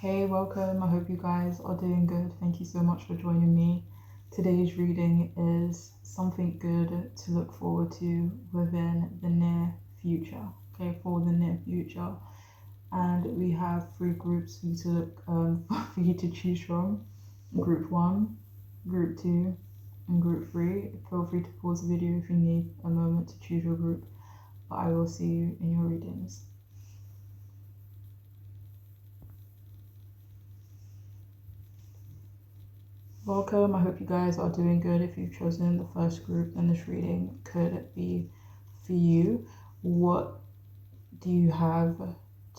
Hey, welcome. I hope you guys are doing good. Thank you so much for joining me. Today's reading is something good to look forward to within the near future. Okay, for the near future. And we have three groups for you to look for you to choose from. Group 1, Group 2, and Group 3. Feel free to pause the video if you need a moment to choose your group, but I will see you in your readings. Welcome. I hope you guys are doing good. If you've chosen the first group, then this reading could be for you. What do you have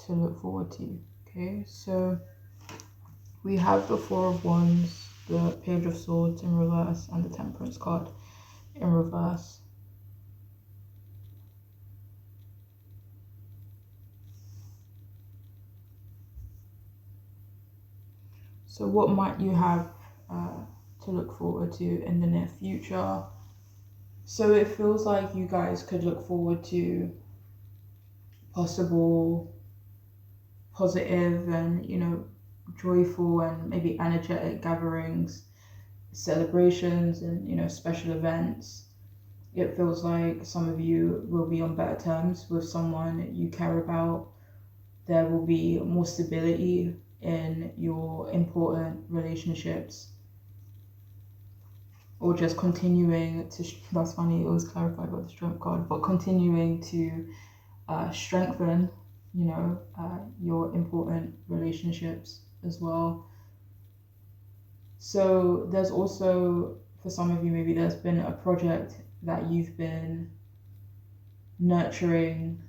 to look forward to? Okay, so we have the Four of Wands, the Page of Swords in reverse, and the Temperance card in reverse. So what might you have to look forward to in the near future? So it feels like you guys could look forward to possible positive and joyful and maybe energetic gatherings, celebrations, and special events. It feels like some of you will be on better terms with someone you care about. There will be more stability in your important relationships, or just continuing to that's funny, it was clarified by the Strength card, but continuing to strengthen your important relationships as well. So there's also, for some of you, maybe there's been a project that you've been nurturing,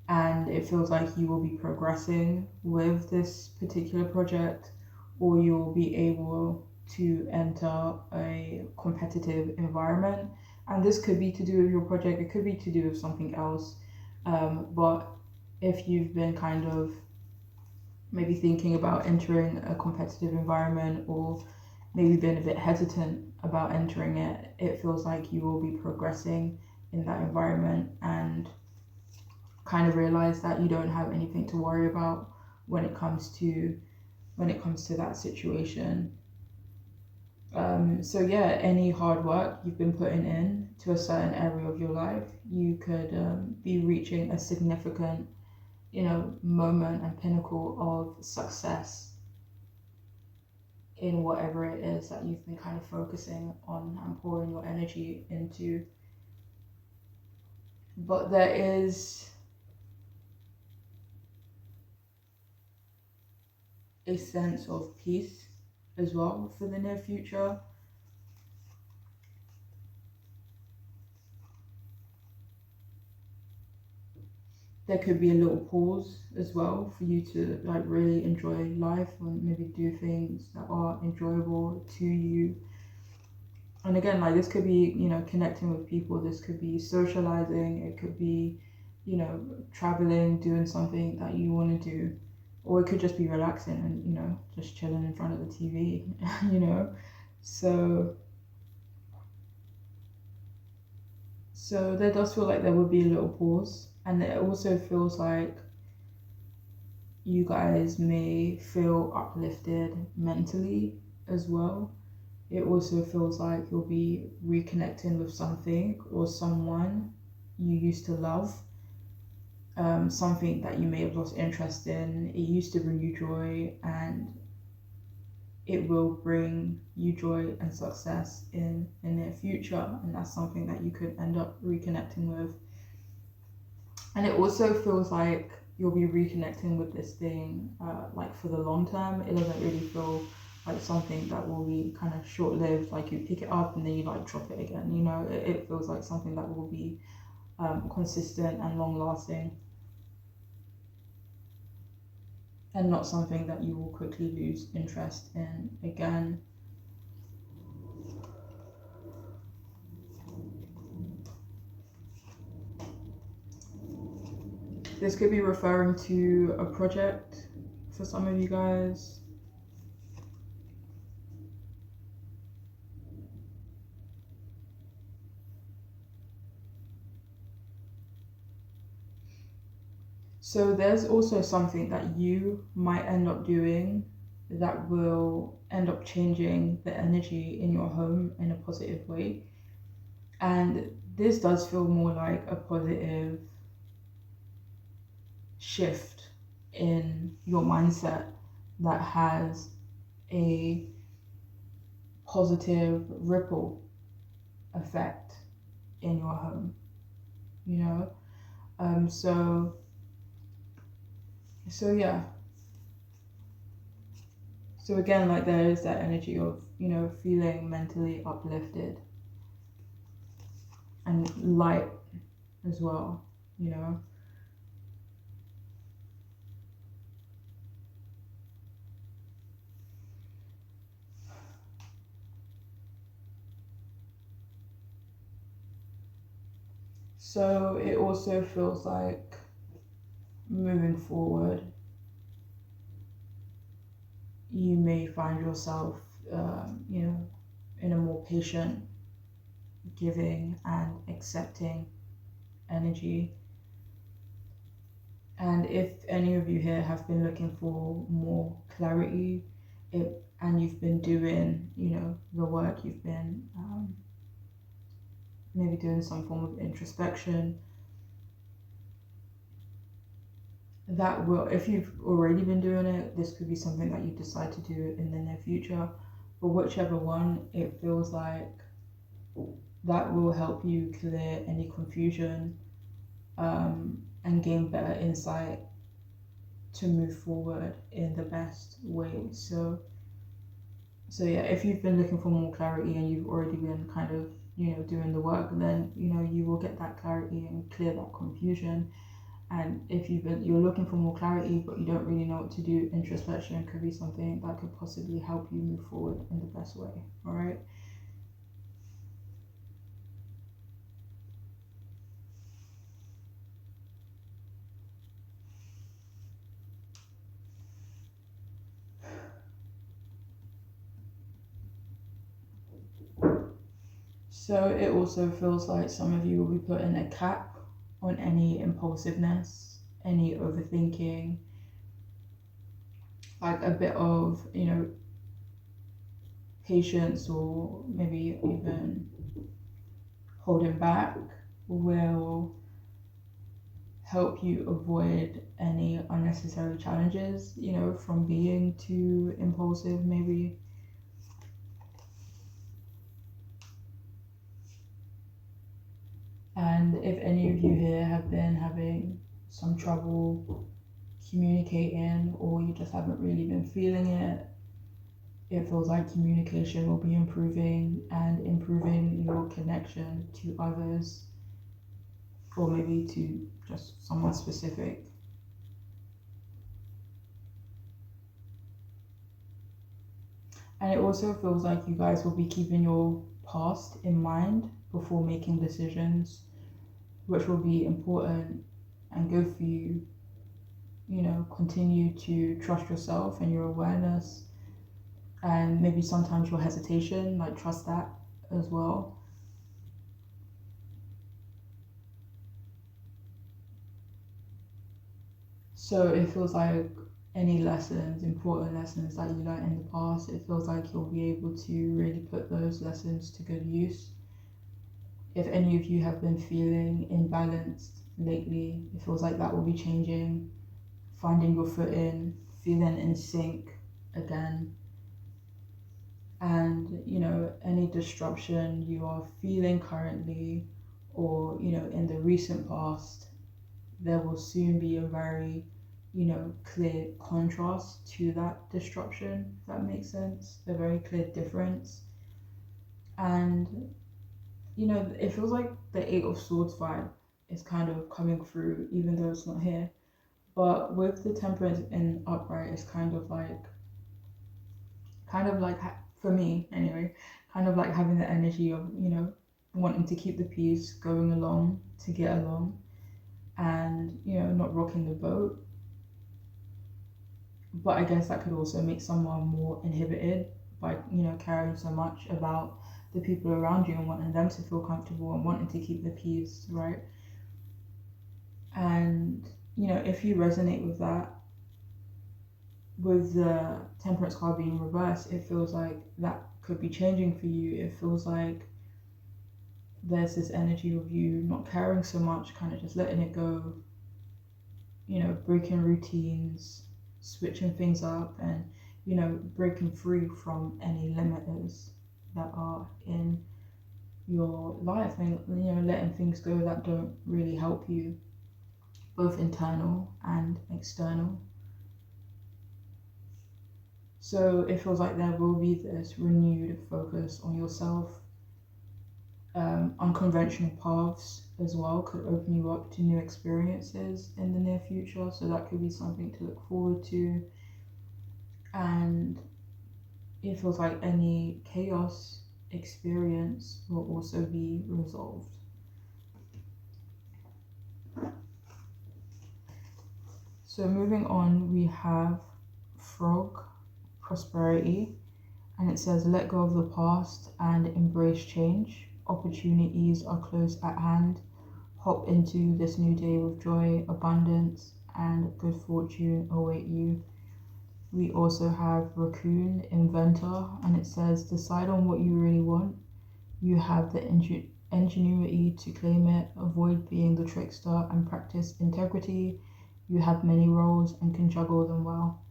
and it feels like you will be progressing with this particular project, or you'll be able to enter a competitive environment. And this could be to do with your project, it could be to do with something else. But if you've been kind of maybe thinking about entering a competitive environment, or maybe been a bit hesitant about entering it, it feels like you will be progressing in that environment and kind of realize that you don't have anything to worry about when it comes to that situation. So yeah, any hard work you've been putting in to a certain area of your life, you could be reaching a significant moment and pinnacle of success in whatever it is that you've been kind of focusing on and pouring your energy into. But there is a sense of peace as well for the near future. There could be a little pause as well for you to really enjoy life and maybe do things that are enjoyable to you. And again, this could be connecting with people, this could be socializing, it could be traveling, doing something that you want to do, or it could just be relaxing and just chilling in front of the TV. So there does feel like there would be a little pause, and it also feels like you guys may feel uplifted mentally as well. It also feels like you'll be reconnecting with something or someone you used to love, something that you may have lost interest in. It used to bring you joy, and it will bring you joy and success in the near future, and that's something that you could end up reconnecting with. And it also feels like you'll be reconnecting with this thing for the long term. It doesn't really feel like something that will be kind of short-lived, like you pick it up and then you drop it again. It feels like something that will be consistent and long-lasting, and not something that you will quickly lose interest in again. This could be referring to a project for some of you guys. So there's also something that you might end up doing that will end up changing the energy in your home in a positive way. And this does feel more like a positive shift in your mindset that has a positive ripple effect in your home, you know? Um, so so yeah. So again, like there is that energy of, feeling mentally uplifted and light as well, you know. So it also feels like moving forward, you may find yourself, in a more patient, giving, and accepting energy. And if any of you here have been looking for more clarity, and you've been doing, the work, you've been maybe doing some form of introspection, that will, if you've already been doing it, this could be something that you decide to do in the near future. But whichever one, it feels like that will help you clear any confusion, and gain better insight to move forward in the best way. So yeah, if you've been looking for more clarity and you've already been kind of, doing the work, then you will get that clarity and clear that confusion. And if you're looking for more clarity but you don't really know what to do, introspection could be something that could possibly help you move forward in the best way. All right. So it also feels like some of you will be putting a cap on any impulsiveness, any overthinking, like a bit of, patience, or maybe even holding back will help you avoid any unnecessary challenges, from being too impulsive, maybe. And if any of you here have been having some trouble communicating, or you just haven't really been feeling it, it feels like communication will be improving and improving your connection to others, or maybe to just someone specific. And it also feels like you guys will be keeping your past in mind before making decisions, which will be important and good for you. Continue to trust yourself and your awareness, and maybe sometimes your hesitation, like trust that as well. So it feels like any lessons, important lessons that you learned in the past, it feels like you'll be able to really put those lessons to good use. If any of you have been feeling imbalanced lately, it feels like that will be changing, finding your footing, feeling in sync again. And, any disruption you are feeling currently, or, in the recent past, there will soon be a very, clear contrast to that disruption, if that makes sense, a very clear difference. And, it feels like the Eight of Swords vibe is kind of coming through, even though it's not here. But with the Temperance in upright, it's kind of like for me anyway, kind of like having the energy of, wanting to keep the peace, going along to get along, and, not rocking the boat. But I guess that could also make someone more inhibited by, caring so much about the people around you and wanting them to feel comfortable and wanting to keep the peace, right? And if you resonate with that, with the Temperance card being reversed, it feels like that could be changing for you. It feels like there's this energy of you not caring so much, kind of just letting it go, breaking routines, switching things up, and, breaking free from any limiters that are in your life, and, letting things go that don't really help you, both internal and external. So it feels like there will be this renewed focus on yourself. Unconventional paths as well could open you up to new experiences in the near future. So that could be something to look forward to. And it feels like any chaos experience will also be resolved. So moving on, we have Frog Prosperity, and it says let go of the past and embrace change. Opportunities are close at hand. Hop into this new day with joy, abundance, and good fortune await you. We also have Raccoon Inventor, and it says decide on what you really want. You have the ingenuity to claim it. Avoid being the trickster and practice integrity. You have many roles and can juggle them well.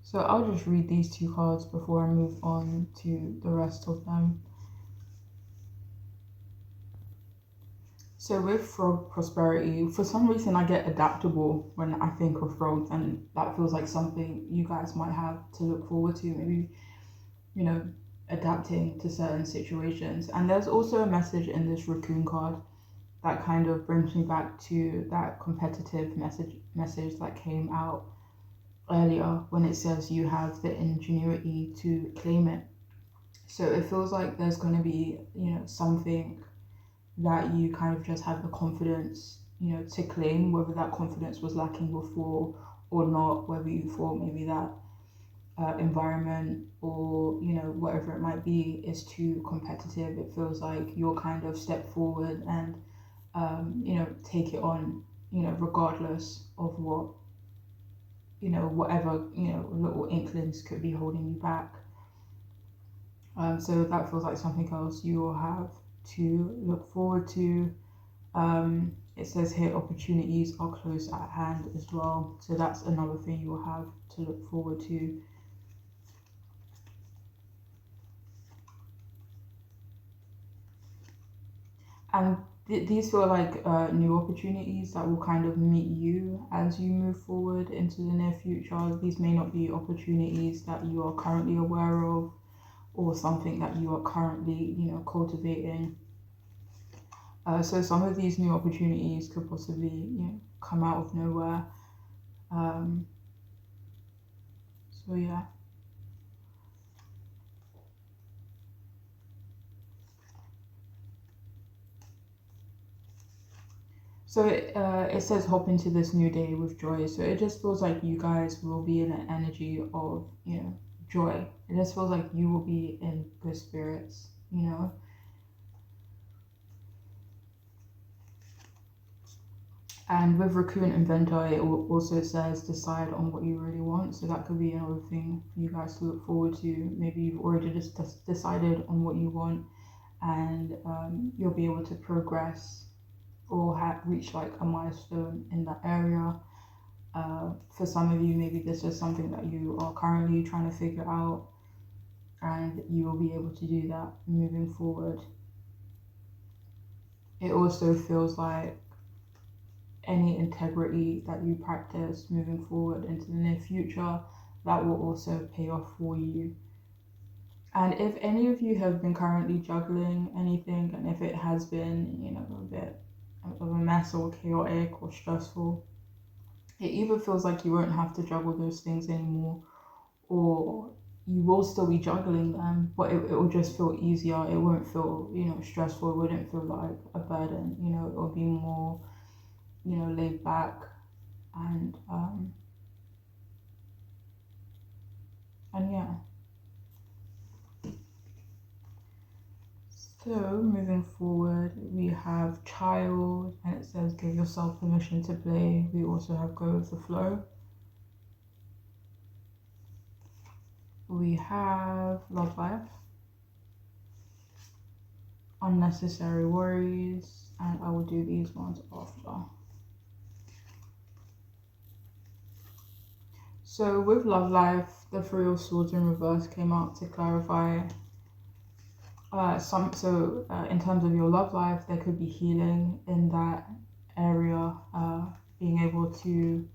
So I'll just read these two cards before I move on to the rest of them. So with Frog Prosperity, for some reason I get adaptable when I think of frogs, and that feels like something you guys might have to look forward to, maybe, adapting to certain situations. And there's also a message in this Raccoon card that kind of brings me back to that competitive message that came out earlier when it says you have the ingenuity to claim it. So it feels like there's going to be, something that you kind of just have the confidence, to claim, whether that confidence was lacking before or not, whether you thought maybe that environment or, whatever it might be is too competitive. It feels like you'll kind of step forward and, take it on, regardless of what, whatever, little inklings could be holding you back. So that feels like something else you will have to look forward to. It says here opportunities are close at hand as well. So that's another thing you will have to look forward to. And these feel like new opportunities that will kind of meet you as you move forward into the near future. These may not be opportunities that you are currently aware of or something that you are currently, cultivating. So some of these new opportunities could possibly, come out of nowhere. So yeah. So it says hop into this new day with joy. So it just feels like you guys will be in an energy of, joy. It just feels like you will be in good spirits, And with Raccoon Inventor, it also says decide on what you really want. So that could be another thing for you guys to look forward to. Maybe you've already just decided on what you want, and you'll be able to progress or reach like a milestone in that area. For some of you, maybe this is something that you are currently trying to figure out, and you will be able to do that moving forward. It also feels like any integrity that you practice moving forward into the near future, that will also pay off for you. And if any of you have been currently juggling anything, and if it has been, a bit of a mess or chaotic or stressful, it either feels like you won't have to juggle those things anymore, or you will still be juggling them, but it will just feel easier. It won't feel, stressful. It wouldn't feel like a burden. It will be more, laid back, and yeah. So, moving forward, we have child, and it says give yourself permission to play. We also have go with the flow. We have love life, unnecessary worries, and I will do these ones after. So, with love life, the Three of Swords in reverse came out to clarify in terms of your love life, there could be healing in that area, being able to,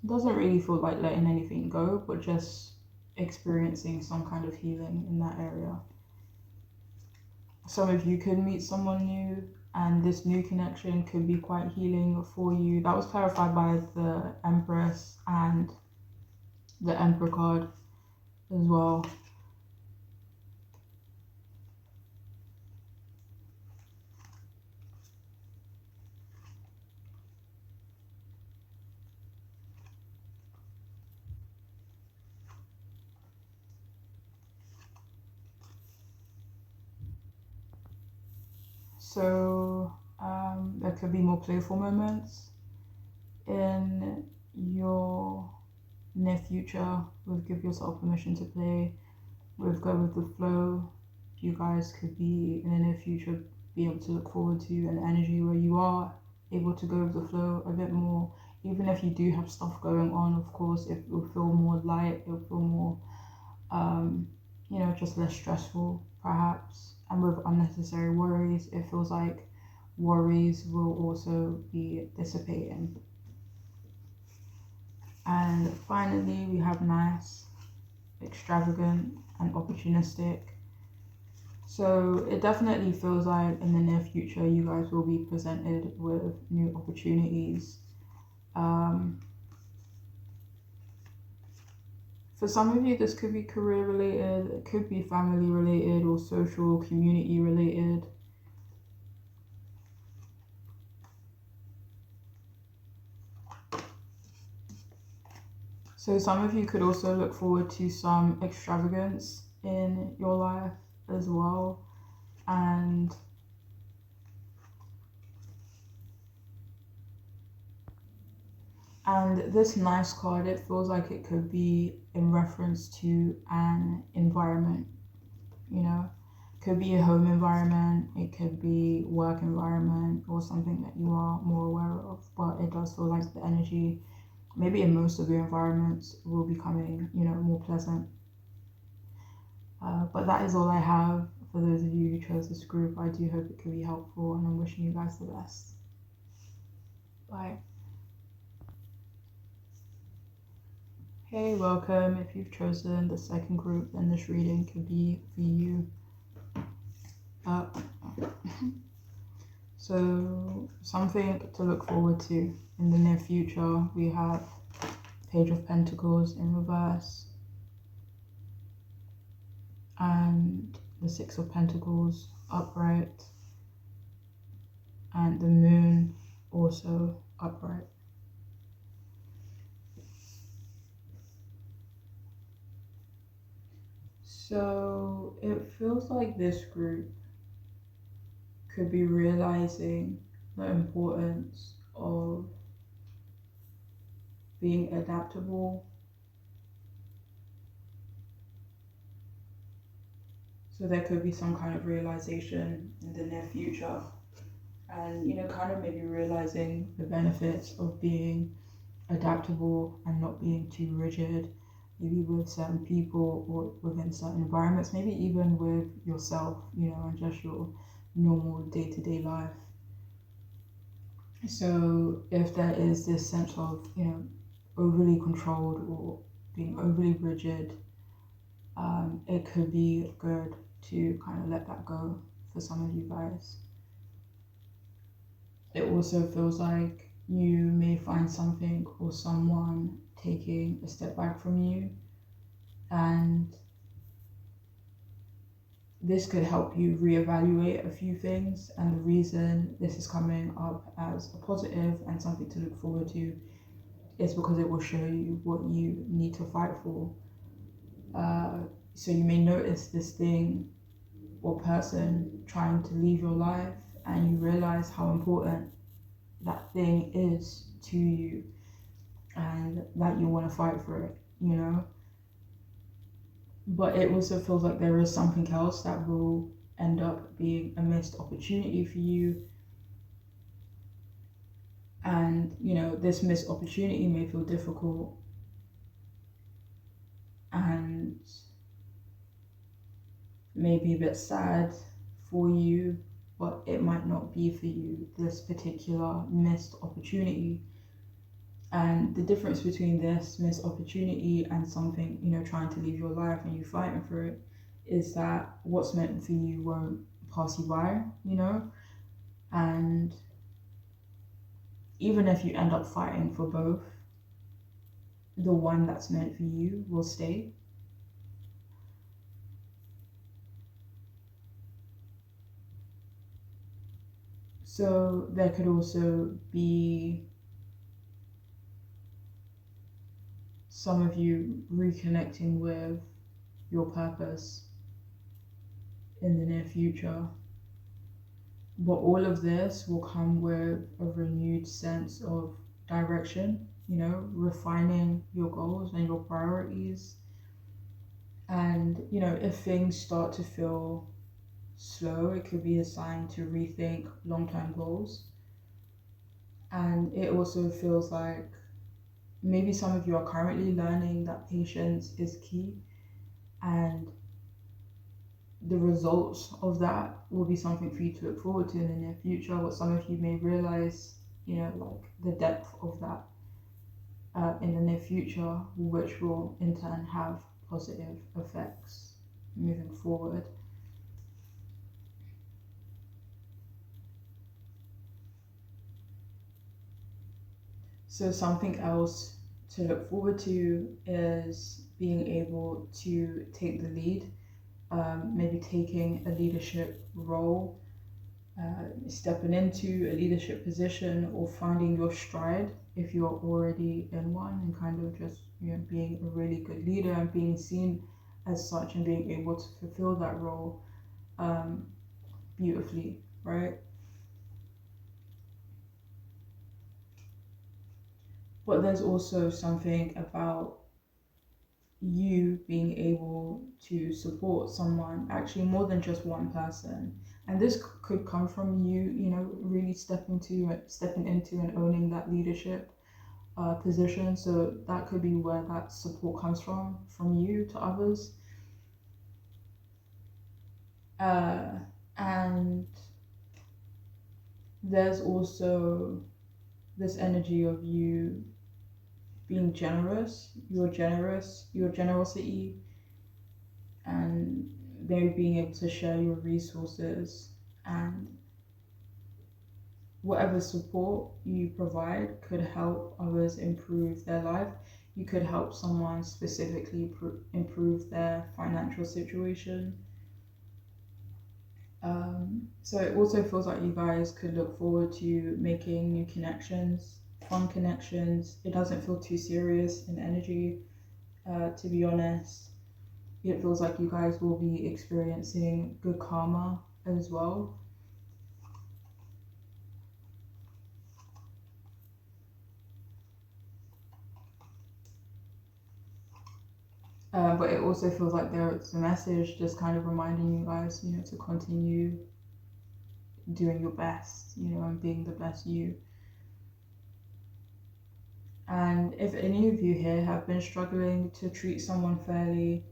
doesn't really feel like letting anything go, but just experiencing some kind of healing in that area. Some of you could meet someone new, and this new connection could be quite healing for you. That was clarified by the Empress and the Emperor card as well. So there could be more playful moments in your near future with give yourself permission to play, with go with the flow. You guys could be in the near future be able to look forward to an energy where you are able to go with the flow a bit more. Even if you do have stuff going on, of course, it will feel more light, it will feel more just less stressful perhaps. And with unnecessary worries, it feels like worries will also be dissipating. And finally, we have nice, extravagant, and opportunistic. So it definitely feels like in the near future, you guys will be presented with new opportunities. For some of you, this could be career related, it could be family related or social community related. So some of you could also look forward to some extravagance in your life as well. And this nice card, it feels like it could be in reference to an environment, could be a home environment, it could be work environment or something that you are more aware of, but it does feel like the energy, maybe in most of your environments, will be coming, more pleasant. But that is all I have for those of you who chose this group. I do hope it can be helpful, and I'm wishing you guys the best. Bye. Hey, welcome. If you've chosen the second group, then this reading could be for you. So something to look forward to in the near future. We have Page of Pentacles in reverse and the Six of Pentacles upright and the Moon also upright. So it feels like this group could be realizing the importance of being adaptable. So there could be some kind of realization in the near future, and kind of maybe realizing the benefits of being adaptable and not being too rigid, maybe with certain people or within certain environments, maybe even with yourself, and just your normal day-to-day life. So if there is this sense of, overly controlled or being overly rigid, it could be good to kind of let that go for some of you guys. It also feels like you may find something or someone taking a step back from you, and this could help you reevaluate a few things. And the reason this is coming up as a positive and something to look forward to is because it will show you what you need to fight for. So you may notice this thing or person trying to leave your life, and you realize how important that thing is to you, and that you want to fight for it, you know? But it also feels like there is something else that will end up being a missed opportunity for you. And, this missed opportunity may feel difficult and maybe a bit sad for you, but it might not be for you, this particular missed opportunity. And the difference between this missed opportunity and something, trying to live your life and you fighting for it, is that what's meant for you won't pass you by, and even if you end up fighting for both, the one that's meant for you will stay. So there could also be some of you reconnecting with your purpose in the near future. But all of this will come with a renewed sense of direction, refining your goals and your priorities. And, if things start to feel slow, it could be a sign to rethink long-term goals. And it also feels like maybe some of you are currently learning that patience is key, and the results of that will be something for you to look forward to in the near future. What some of you may realize, like the depth of that in the near future, which will in turn have positive effects moving forward. So something else to look forward to is being able to take the lead, maybe taking a leadership role, stepping into a leadership position, or finding your stride if you're already in one, and kind of just being a really good leader and being seen as such and being able to fulfill that role beautifully, right? But there's also something about you being able to support someone, actually more than just one person. And this could come from you, really stepping into and owning that leadership position. So that could be where that support comes from you to others. And there's also this energy of you being generous, your generosity, and maybe being able to share your resources, and whatever support you provide could help others improve their life. You could help someone specifically improve their financial situation. So it also feels like you guys could look forward to making new connections, fun connections. It doesn't feel too serious in energy, to be honest. It feels like you guys will be experiencing good karma as well. But it also feels like there's a message just kind of reminding you guys, to continue doing your best, and being the best you. And if any of you here have been struggling to treat someone fairly,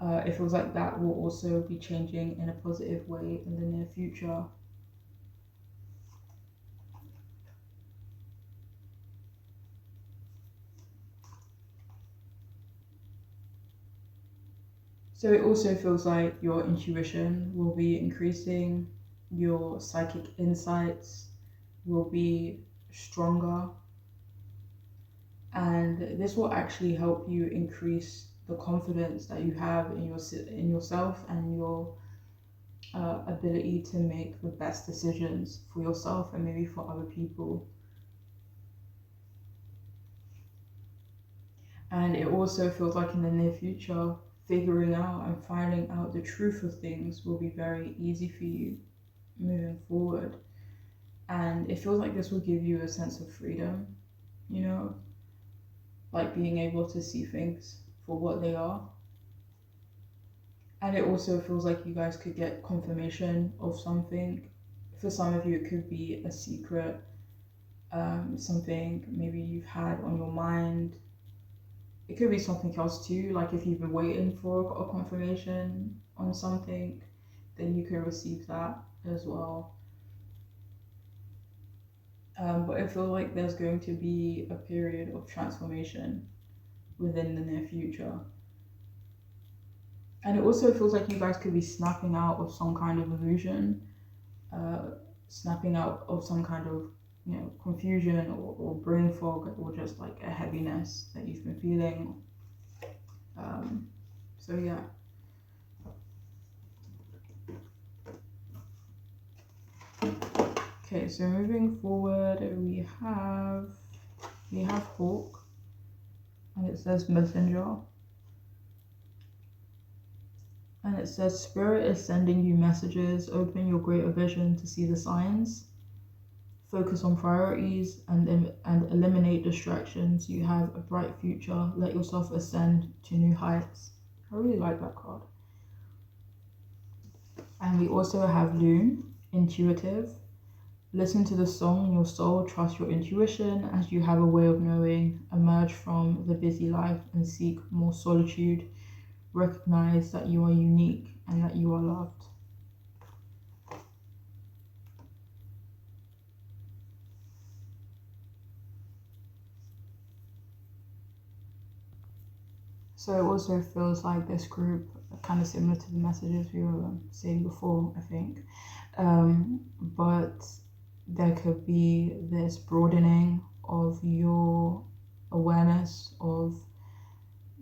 it feels like that will also be changing in a positive way in the near future. So it also feels like your intuition will be increasing, your psychic insights will be stronger, and this will actually help you increase the confidence that you have in yourself and your ability to make the best decisions for yourself and maybe for other people. And it also feels like in the near future, figuring out and finding out the truth of things will be very easy for you. moving forward. And it feels like this will give you a sense of freedom, you know, like being able to see things for what they are. And it also feels like you guys could get confirmation of something. For some of you, it could be a secret, something maybe you've had on your mind. It could be something else too, like if you've been waiting for a confirmation on something, then you can receive that as well. But I feel like there's going to be a period of transformation within the near future. And it also feels like you guys could be snapping out of some kind of illusion, uh, snapping out of some kind of, confusion or brain fog or just like a heaviness that you've been feeling. So yeah. Okay, so moving forward, we have Hawk, and it says Messenger. And it says, Spirit is sending you messages. Open your greater vision to see the signs. Focus on priorities and eliminate distractions. You have a bright future. Let yourself ascend to new heights. I really like that card. And we also have Loon, Intuitive. Listen to the song in your soul. Trust your intuition as you have a way of knowing. Emerge from the busy life and seek more solitude. Recognize that you are unique and that you are loved. So it also feels like this group, kind of similar to the messages we were saying before, I think. But there could be this broadening of your awareness, of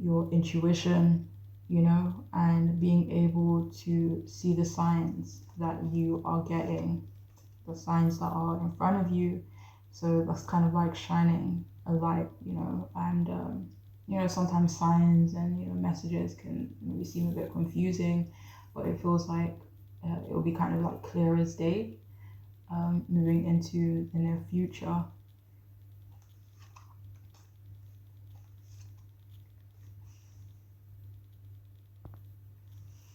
your intuition, and being able to see the signs that you are getting, the signs that are in front of you. So that's kind of like shining a light, and sometimes signs and messages can maybe seem a bit confusing, but it feels like it will be kind of like clear as day, moving into the near future.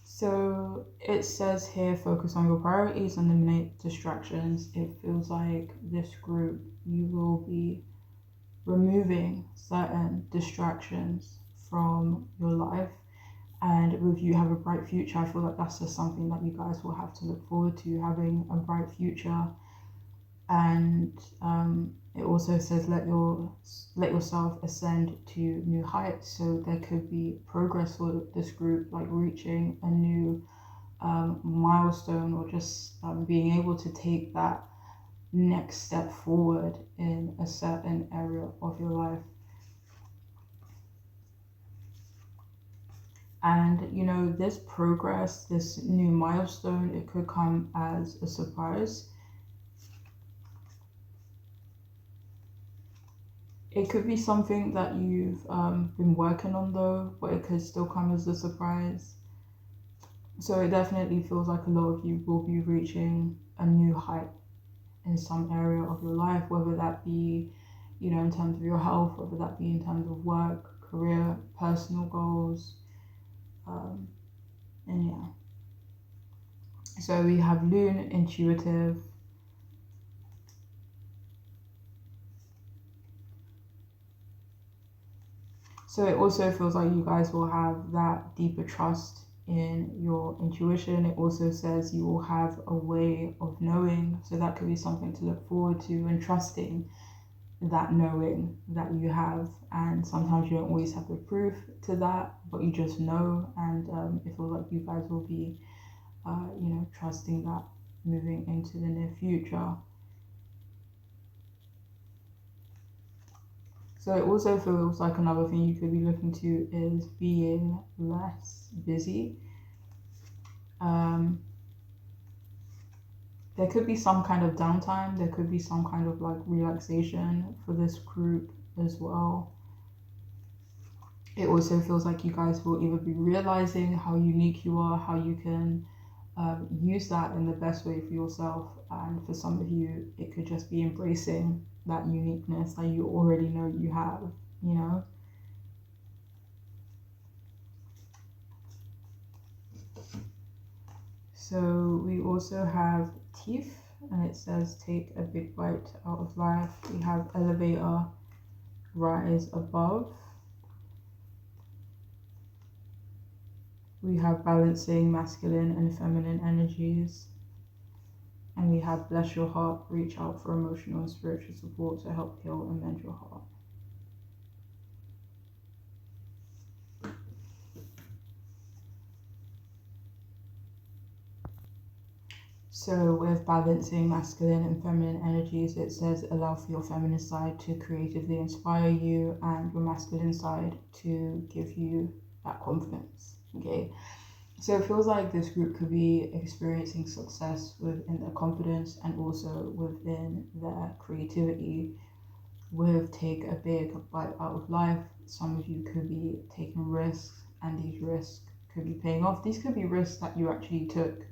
So it says here, focus on your priorities and eliminate distractions. It feels like this group, you will be removing certain distractions from your life. And with you have a bright future, I feel like that's just something that you guys will have to look forward to, having a bright future. And it also says let yourself ascend to new heights. So there could be progress for this group, like reaching a new milestone, or just being able to take that next step forward in a certain area of your life. And this progress, this new milestone, it could come as a surprise. It could be something that you've been working on though, but it could still come as a surprise. So it definitely feels like a lot of you will be reaching a new height in some area of your life, whether that be, in terms of your health, whether that be in terms of work, career, personal goals, and yeah. So we have Loon, Intuitive. So it also feels like you guys will have that deeper trust in your intuition. It also says you will have a way of knowing. So that could be something to look forward to, and trusting that knowing that you have. And sometimes you don't always have the proof to that, but you just know. And it feels like you guys will be, trusting that moving into the near future. So it also feels like another thing you could be looking to is being less busy. There could be some kind of downtime. There could be some kind of like relaxation for this group as well. It also feels like you guys will either be realizing how unique you are, how you can use that in the best way for yourself. And for some of you, it could just be embracing that uniqueness that you already know you have, you know. So we also have teeth, and it says take a big bite out of life. We have elevator, rise above. We have balancing masculine and feminine energies. And we have bless your heart, reach out for emotional and spiritual support to help heal and mend your heart. So with balancing masculine and feminine energies, it says allow for your feminine side to creatively inspire you and your masculine side to give you that confidence. Okay. So it feels like this group could be experiencing success within their confidence and also within their creativity. With take a big bite out of life, some of you could be taking risks, and these risks could be paying off. These could be risks that you actually took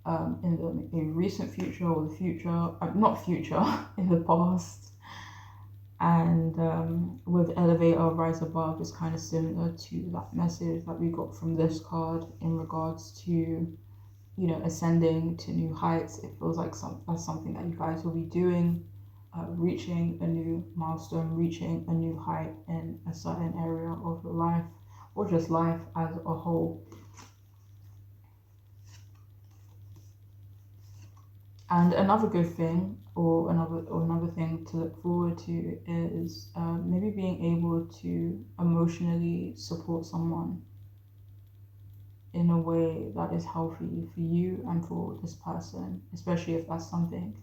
in the recent future or the future, not future, in the past. And with elevator, rise above is kind of similar to that message that we got from this card in regards to, you know, ascending to new heights. It feels like that's something that you guys will be doing, reaching a new milestone, reaching a new height in a certain area of your life, or just life as a whole. And another good thing, or another thing to look forward to is maybe being able to emotionally support someone in a way that is healthy for you and for this person, especially if that's something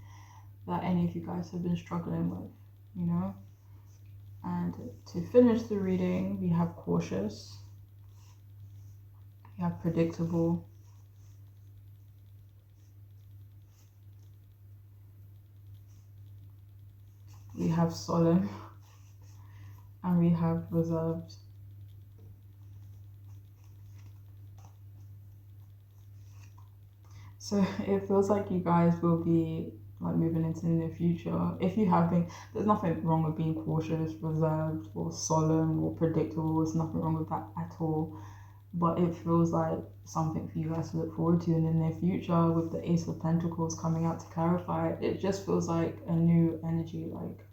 that any of you guys have been struggling with, you know. And to finish the reading, we have cautious, we have predictable, we have solemn, and we have reserved. So it feels like you guys will be like moving into the near future. If you have been, there's nothing wrong with being cautious, reserved, or solemn, or predictable. There's nothing wrong with that at all. But it feels like something for you guys to look forward to in the near future with the Ace of Pentacles coming out to clarify. It just feels like a new energy, like,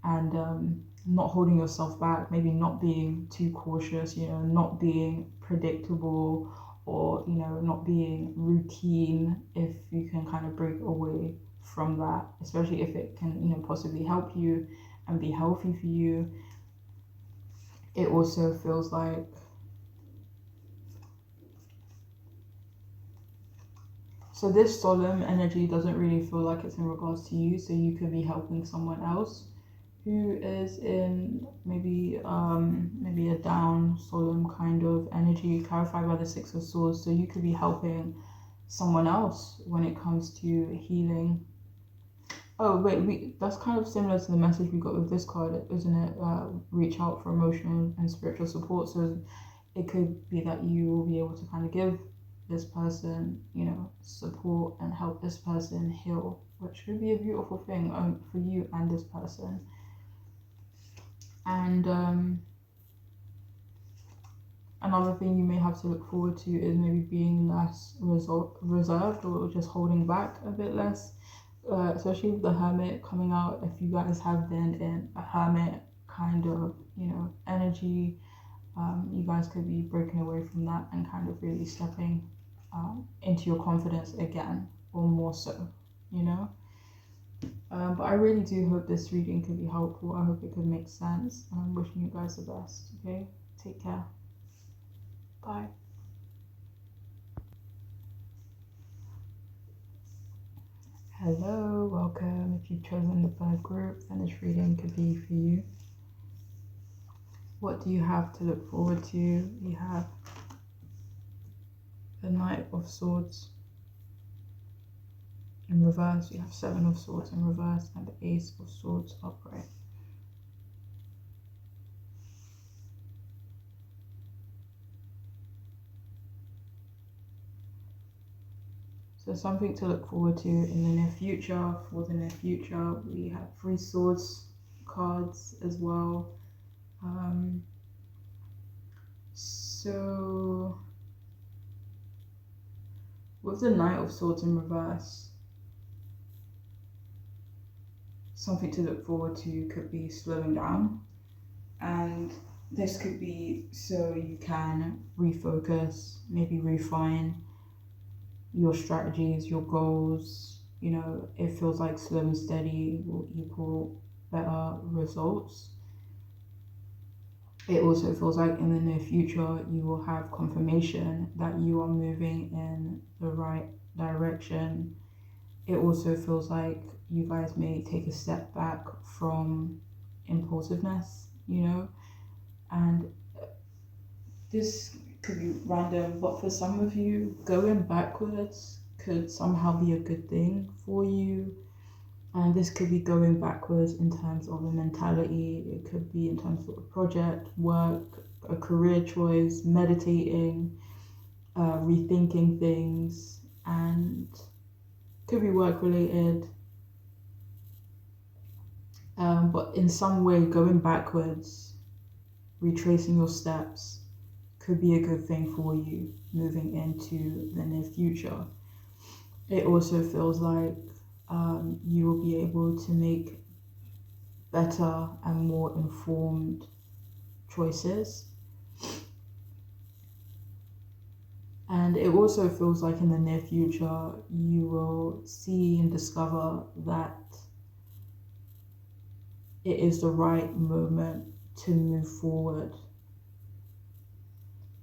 and not holding yourself back, maybe not being too cautious, you know, not being predictable, or, you know, not being routine. If you can kind of break away from that, especially if it can, you know, possibly help you and be healthy for you. It also feels like so this solemn energy doesn't really feel like it's in regards to you, so you could be helping someone else who is in maybe a down solemn kind of energy, clarified by the Six of Swords. So you could be helping someone else when it comes to healing. Oh wait, that's kind of similar to the message we got with this card, isn't it? Reach out for emotional and spiritual support. So it could be that you will be able to kind of give this person, you know, support and help this person heal, which could be a beautiful thing for you and this person. And another thing you may have to look forward to is maybe being less reserved, or just holding back a bit less, especially with the Hermit coming out. If you guys have been in a Hermit kind of, you know, energy, you guys could be breaking away from that and kind of really stepping into your confidence again, or more so, you know. But I really do hope this reading could be helpful. I hope it could make sense. And I'm wishing you guys the best. Okay? Take care. Bye. Hello, welcome. If you've chosen the third group, then this reading could be for you. What do you have to look forward to? You have the Knight of Swords in reverse. You have Seven of Swords in reverse and the Ace of Swords upright. So something to look forward to in the near future. For the near future, we have Three Swords cards as well. So with the Knight of Swords in reverse, something to look forward to could be slowing down, and this could be so you can refocus, maybe refine your strategies, your goals. You know, it feels like slow and steady will equal better results. It also feels like in the near future you will have confirmation that you are moving in the right direction. It also feels like you guys may take a step back from impulsiveness, you know, and this could be random, but for some of you, going backwards could somehow be a good thing for you. And this could be going backwards in terms of a mentality, it could be in terms of a project, work, a career choice, meditating, rethinking things, and could be work related. But in some way, going backwards, retracing your steps, could be a good thing for you moving into the near future. It also feels like you will be able to make better and more informed choices. And it also feels like in the near future you will see and discover that it is the right moment to move forward.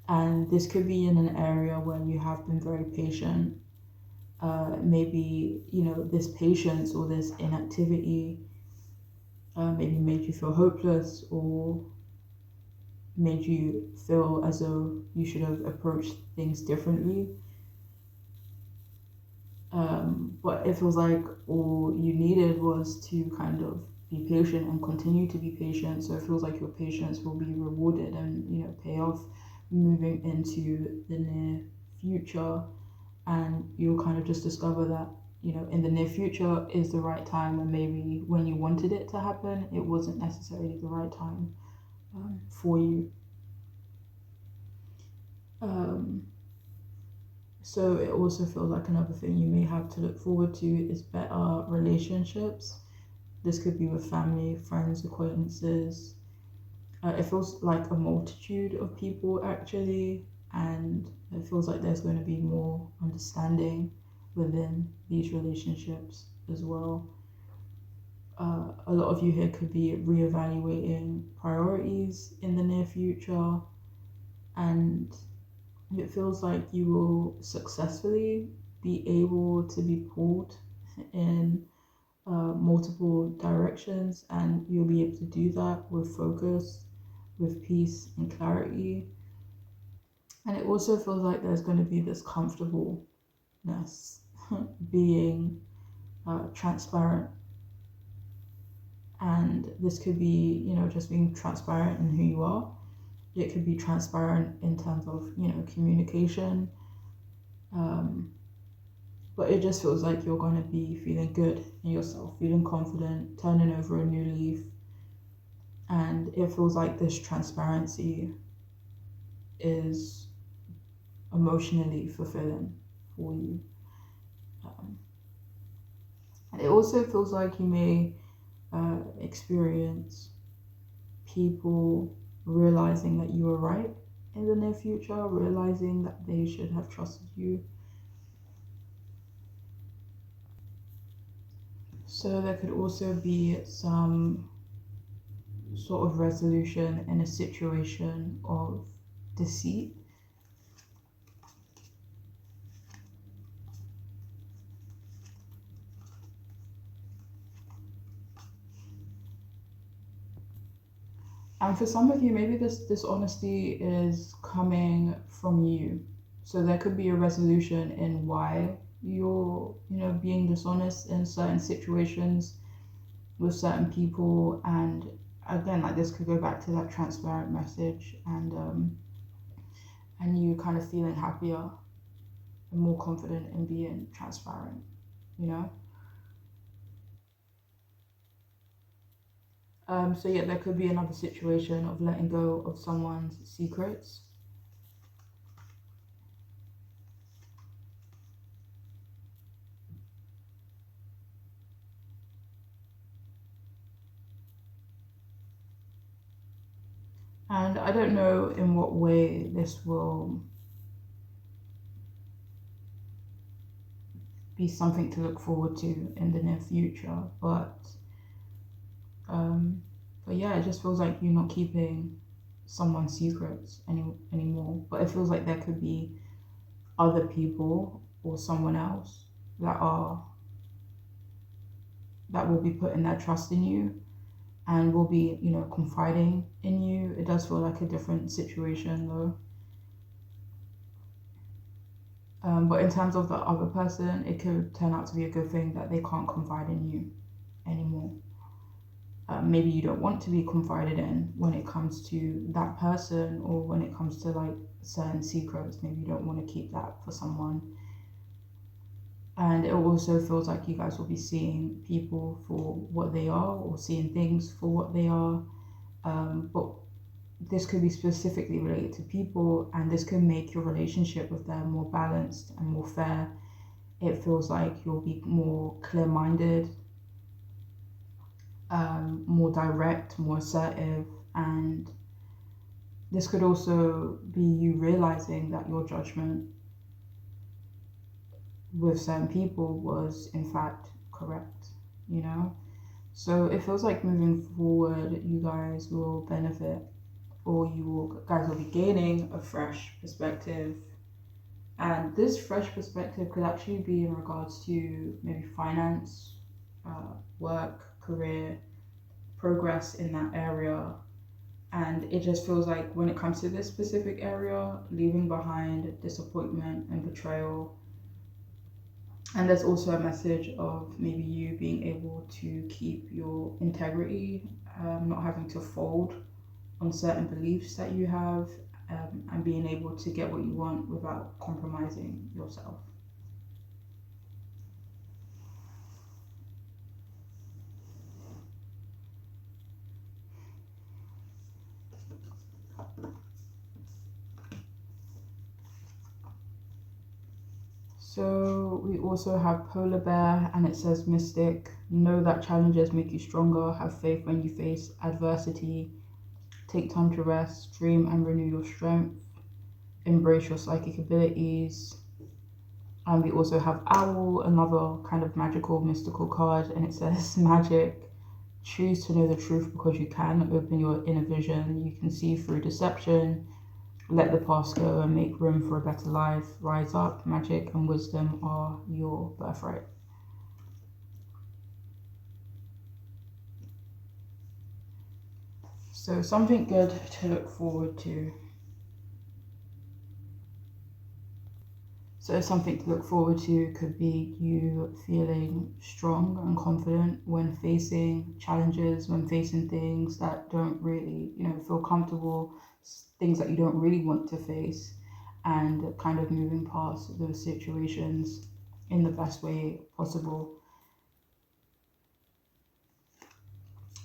And this could be in an area where you have been very patient. Maybe, you know, this patience or this inactivity maybe made you feel hopeless or made you feel as though you should have approached things differently. But it feels like all you needed was to kind of be patient and continue to be patient. So it feels like your patience will be rewarded and, you know, pay off moving into the near future. And you'll kind of just discover that, you know, in the near future is the right time, and maybe when you wanted it to happen, it wasn't necessarily the right time for you. So it also feels like another thing you may have to look forward to is better relationships. This could be with family, friends, acquaintances. It feels like a multitude of people actually, and it feels like there's going to be more understanding within these relationships as well. A lot of you here could be reevaluating priorities in the near future, and it feels like you will successfully be able to be pulled in multiple directions, and you'll be able to do that with focus, with peace and clarity. And it also feels like there's going to be this comfortableness being transparent. And this could be, you know, just being transparent in who you are. It could be transparent in terms of, you know, communication. But it just feels like you're going to be feeling good in yourself, feeling confident, turning over a new leaf. And it feels like this transparency is emotionally fulfilling for you. And it also feels like you may experience people realizing that you were right in the near future, realizing that they should have trusted you. So there could also be some sort of resolution in a situation of deceit. And for some of you, maybe this dishonesty is coming from you. So there could be a resolution in why you're, you know, being dishonest in certain situations with certain people. And again, like this could go back to that transparent message, and you kind of feeling happier more confident in being transparent, you know? So yeah, there could be another situation of letting go of someone's secrets. And I don't know in what way this will be something to look forward to in the near future, um, but yeah, it just feels like you're not keeping someone's secrets anymore. But it feels like there could be other people or someone else that are that will be putting their trust in you and will be, confiding in you. It does feel like a different situation though. But in terms of the other person, it could turn out to be a good thing that they can't confide in you anymore. Maybe you don't want to be confided in when it comes to that person, or when it comes to like certain secrets. Maybe you don't want to keep that for someone. And it also feels like you guys will be seeing people for what they are, or seeing things for what they are. But this could be specifically related to people, and this could make your relationship with them more balanced and more fair. It feels like you'll be more clear minded, more direct, more assertive, and this could also be you realizing that your judgment with certain people was in fact correct, you know? So it feels like moving forward, you guys will benefit, or guys will be gaining a fresh perspective. And this fresh perspective could actually be in regards to maybe finance, work, career, progress in that area. And it just feels like when it comes to this specific area, leaving behind disappointment and betrayal. And there's also a message of maybe you being able to keep your integrity, not having to fold on certain beliefs that you have, and being able to get what you want without compromising yourself. So we also have Polar Bear, and it says Mystic. Know that challenges make you stronger. Have faith when you face adversity. Take time to rest, dream and renew your strength. Embrace your psychic abilities. And we also have Owl, another kind of magical, mystical card, and it says Magic. Choose to know the truth because you can. Open your inner vision. You can see through deception. Let the past go and make room for a better life. Rise up. Magic and wisdom are your birthright. So, something good to look forward to. So something to look forward to could be you feeling strong and confident when facing challenges, when facing things that don't really, feel comfortable, things that you don't really want to face, and kind of moving past those situations in the best way possible.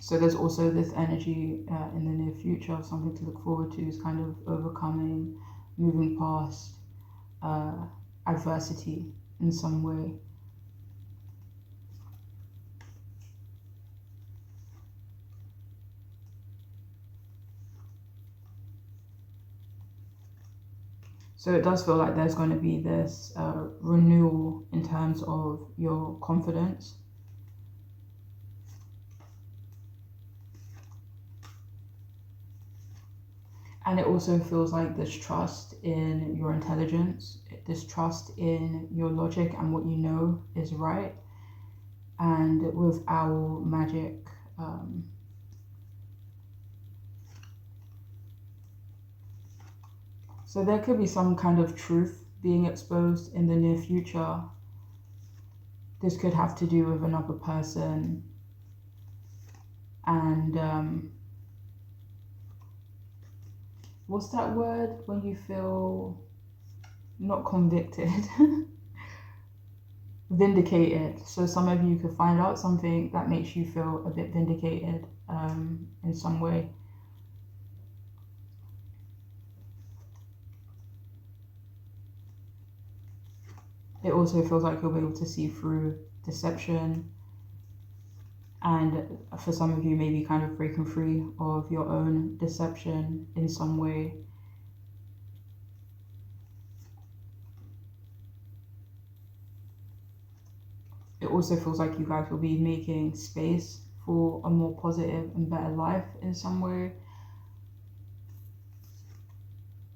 So there's also this energy in the near future of something to look forward to, is kind of overcoming, moving past uh, adversity in some way. So it does feel like there's going to be this renewal in terms of your confidence. And it also feels like this trust in your intelligence, this trust in your logic and what you know is right. And with Owl Magic, so there could be some kind of truth being exposed in the near future. This could have to do with another person, and what's that word when you feel not convicted, vindicated. So some of you could find out something that makes you feel a bit vindicated in some way. It also feels like you'll be able to see through deception, and for some of you, maybe kind of breaking free of your own deception in some way. It also feels like you guys will be making space for a more positive and better life in some way.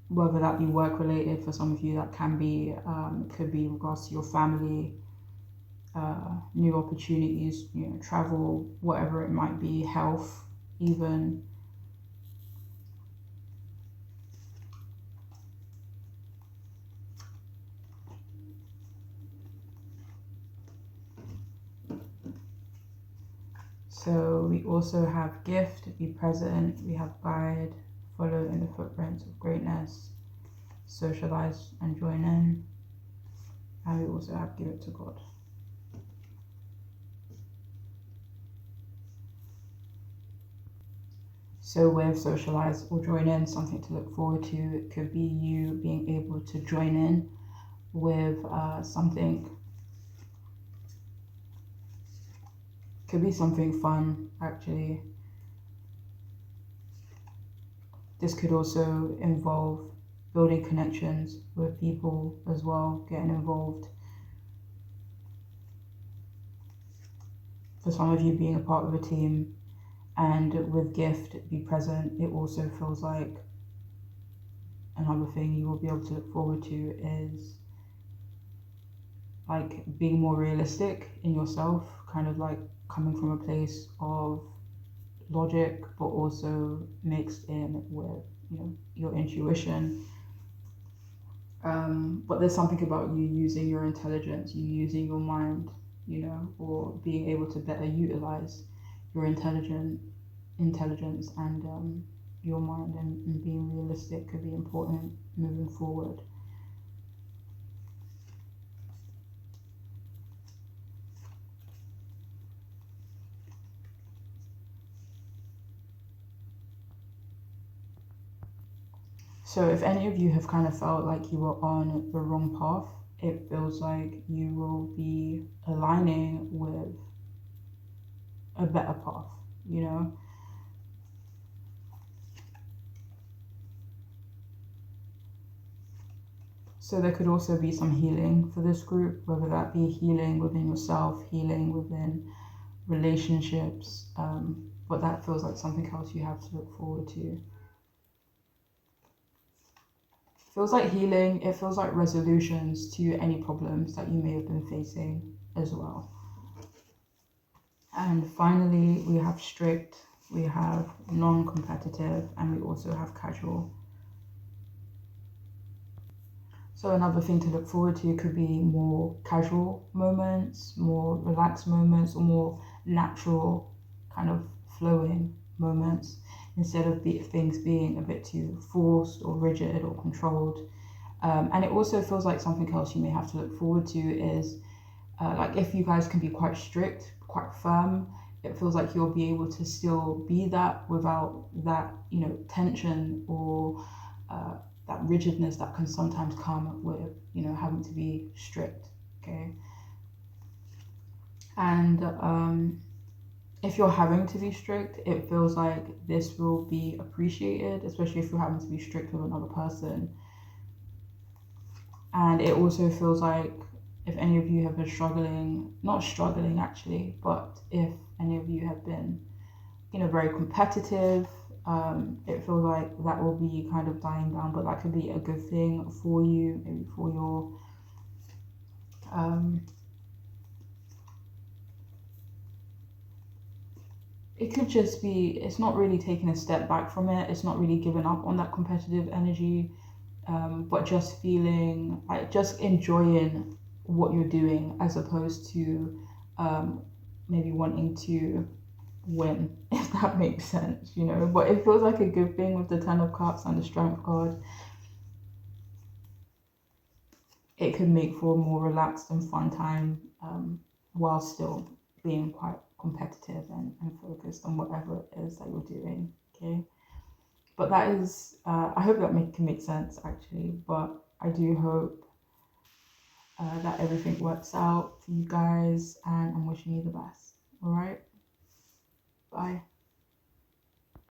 Whether that be work related, for some of you that can be, could be in regards to your family, new opportunities, travel, whatever it might be, health, even. So we also have gift, be present, we have guide, follow in the footprints of greatness, socialize and join in, and we also have give it to God. So with socialize or join in, something to look forward to, it could be you being able to join in with something. Could be something fun, actually. This could also involve building connections with people as well, getting involved. For some of you, being a part of a team, and with gift, be present, it also feels like another thing you will be able to look forward to is like being more realistic in yourself, kind of like coming from a place of logic, but also mixed in with your intuition. But there's something about you using your intelligence, you using your mind, or being able to better utilize your intelligence and your mind, and being realistic could be important moving forward. So if any of you have kind of felt like you were on the wrong path, it feels like you will be aligning with a better path, So there could also be some healing for this group, whether that be healing within yourself, healing within relationships, but that feels like something else you have to look forward to. Feels like healing, it feels like resolutions to any problems that you may have been facing as well. And finally, we have strict, we have non-competitive, and we also have casual. So another thing to look forward to could be more casual moments, more relaxed moments, or more natural kind of flowing moments, instead of things being a bit too forced or rigid or controlled. And it also feels like something else you may have to look forward to is like if you guys can be quite strict, quite firm, it feels like you'll be able to still be that without that, tension or that rigidness that can sometimes come with, having to be strict, okay? And if you're having to be strict, it feels like this will be appreciated, especially if you're having to be strict with another person. And it also feels like if any of you have been struggling, not struggling actually, but if any of you have been, very competitive, it feels like that will be kind of dying down, but that could be a good thing for you, maybe for your it could just be, it's not really taking a step back from it, it's not really giving up on that competitive energy, but just feeling like just enjoying what you're doing as opposed to maybe wanting to win, if that makes sense, but it feels like a good thing with the 10 of cups and the strength card. it could make for a more relaxed and fun time, while still being quite competitive and focused on whatever it is that you're doing. Okay. But that is, I hope that can make sense actually. But I do hope that everything works out for you guys, and I'm wishing you the best. All right. Bye.